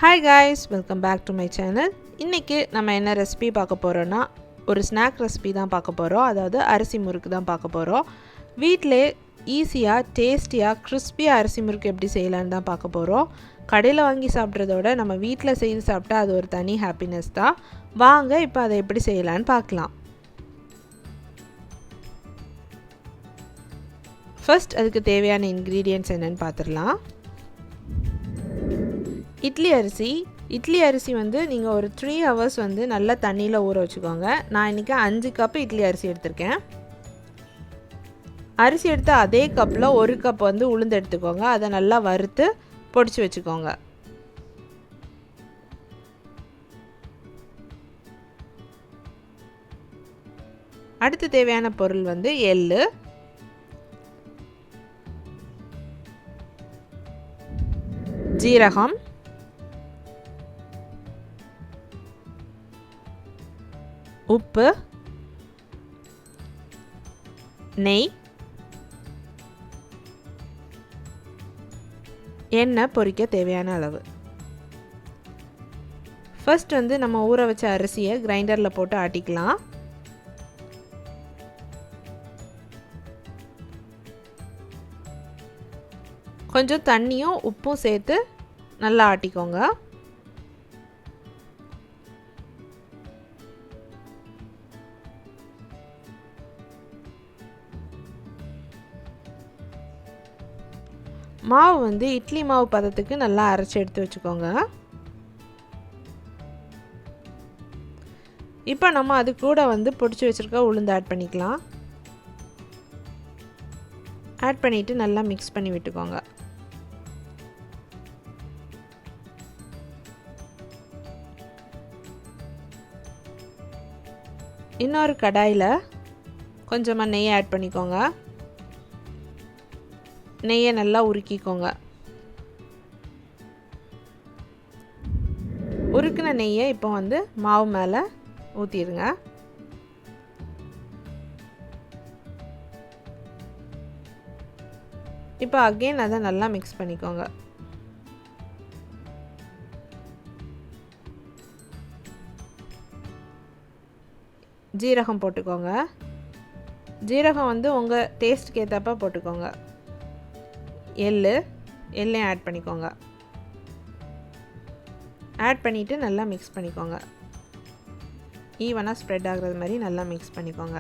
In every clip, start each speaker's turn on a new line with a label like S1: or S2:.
S1: Hi guys, welcome back to my channel. இன்னைக்கு நம்ம என்ன ரெசிபி பார்க்க போறோம்னா ஒரு ஸ்நாக் ரெசிபி தான் பார்க்க போறோம். அதாவது அரிசி முறுக்கு தான் பார்க்க போறோம். வீட்லயே ஈஸியா, டேஸ்டியா, கிறிஸ்பியா அரிசி முறுக்கு எப்படி செய்யலாம்னு தான் பார்க்க போறோம். கடையில வாங்கி சாப்பிட்றதோட நம்ம வீட்ல செய்து சாப்பிட்டா அது ஒரு தனி ஹாப்பினஸ் தான். வாங்க இப்போ அதை எப்படி செய்யலாம்னு பார்க்கலாம். ஃபர்ஸ்ட் அதுக்கு தேவையான இன்கிரிடியன்ட்ஸ் என்னன்னு பார்த்துடலாம். இட்லி அரிசி வந்து நீங்கள் ஒரு 3 hours வந்து நல்லா தண்ணியில் ஊற வச்சுக்கோங்க. நான் இன்றைக்கி 5 கப் இட்லி அரிசி எடுத்திருக்கேன். அரிசி எடுத்து அதே கப்பில் 1 கப் வந்து உளுந்து எடுத்துக்கோங்க. அதை நல்லா வறுத்து பொடிச்சு வச்சுக்கோங்க. அடுத்து தேவையான பொருள் வந்து எள்ளு, ஜீரகம், உப்பு, நெய், எண்ணெய் பொரிக்க தேவையான அளவு. ஃபர்ஸ்ட் வந்து நம்ம ஊற வச்ச அரிசியை கிரைண்டரில் போட்டு ஆட்டிக்கலாம். கொஞ்சம் தண்ணியும் உப்பும் சேர்த்து நல்லா ஆட்டிக்கோங்க. மாவு வந்து இட்லி மாவு பதத்துக்கு நல்லா அரைச்சி எடுத்து வச்சுக்கோங்க. இப்போ நம்ம அது கூட வந்து பொடிச்சு வச்சுருக்க உளுந்து ஆட் பண்ணிக்கலாம். ஆட் பண்ணிவிட்டு நல்லா மிக்ஸ் பண்ணி விட்டுக்கோங்க. இன்னொரு கடாயில் கொஞ்சமாக நெய் ஆட் பண்ணிக்கோங்க. நெய்யை நல்லா உருக்கிக்கோங்க. உருக்கின நெய்யை இப்போ வந்து மாவு மேலே ஊற்றிடுங்க. இப்போ அகெயின் அதை நல்லா மிக்ஸ் பண்ணிக்கோங்க. ஜீரகம் போட்டுக்கோங்க. ஜீரகம் வந்து உங்கள் டேஸ்ட்டுக்கு ஏற்றப்ப போட்டுக்கோங்க. எள்ளையும் ஆட் பண்ணிக்கோங்க. ஆட் பண்ணிவிட்டு நல்லா மிக்ஸ் பண்ணிக்கோங்க. ஈவனாக ஸ்ப்ரெட் ஆகுறது மாதிரி நல்லா மிக்ஸ் பண்ணிக்கோங்க.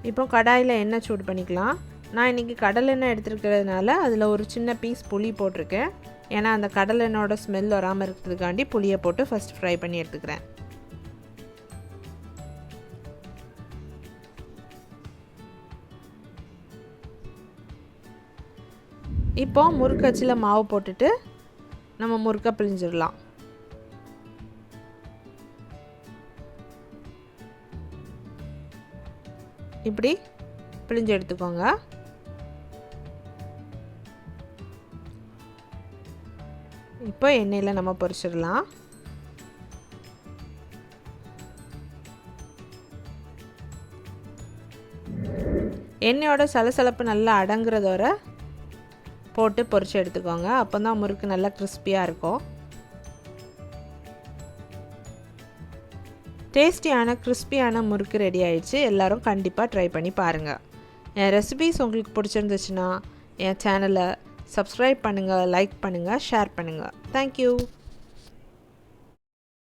S1: இப்போ கடாயில் எண்ணெய் சூடு பண்ணிக்கலாம். நான் இன்றைக்கி கடலெண்ணெய் எடுத்துருக்கிறதுனால அதில் ஒரு சின்ன பீஸ் புளி போட்டிருக்கேன். ஏன்னா அந்த கடலெண்ணோட ஸ்மெல் வராமல் இருக்கிறதுக்காண்டி புளியை போட்டு ஃபஸ்ட் ஃப்ரை பண்ணி எடுத்துக்கிறேன். இப்போ முறுக்கு அச்சில் மாவு போட்டுட்டு நம்ம முறுக்கை பிழிஞ்சிடலாம். இப்படி பிழிஞ்சு எடுத்துக்கோங்க. இப்போ எண்ணெயில் நம்ம பொரிச்சிடலாம். எண்ணெயோட சலசலப்பு நல்லா அடங்குறதோட போட்டு பொரிச்சு எடுத்துக்கோங்க. அப்போ தான் முறுக்கு நல்லா கிறிஸ்பியாக இருக்கும். டேஸ்டியான கிறிஸ்பியான முறுக்கு ரெடி ஆயிடுச்சு. எல்லோரும் கண்டிப்பாக ட்ரை பண்ணி பாருங்கள். என் ரெசிபிஸ் உங்களுக்கு பிடிச்சிருந்துச்சுன்னா என் சேனலை சப்ஸ்கிரைப் பண்ணுங்கள், லைக் பண்ணுங்கள், ஷேர் பண்ணுங்கள். தேங்க்யூ.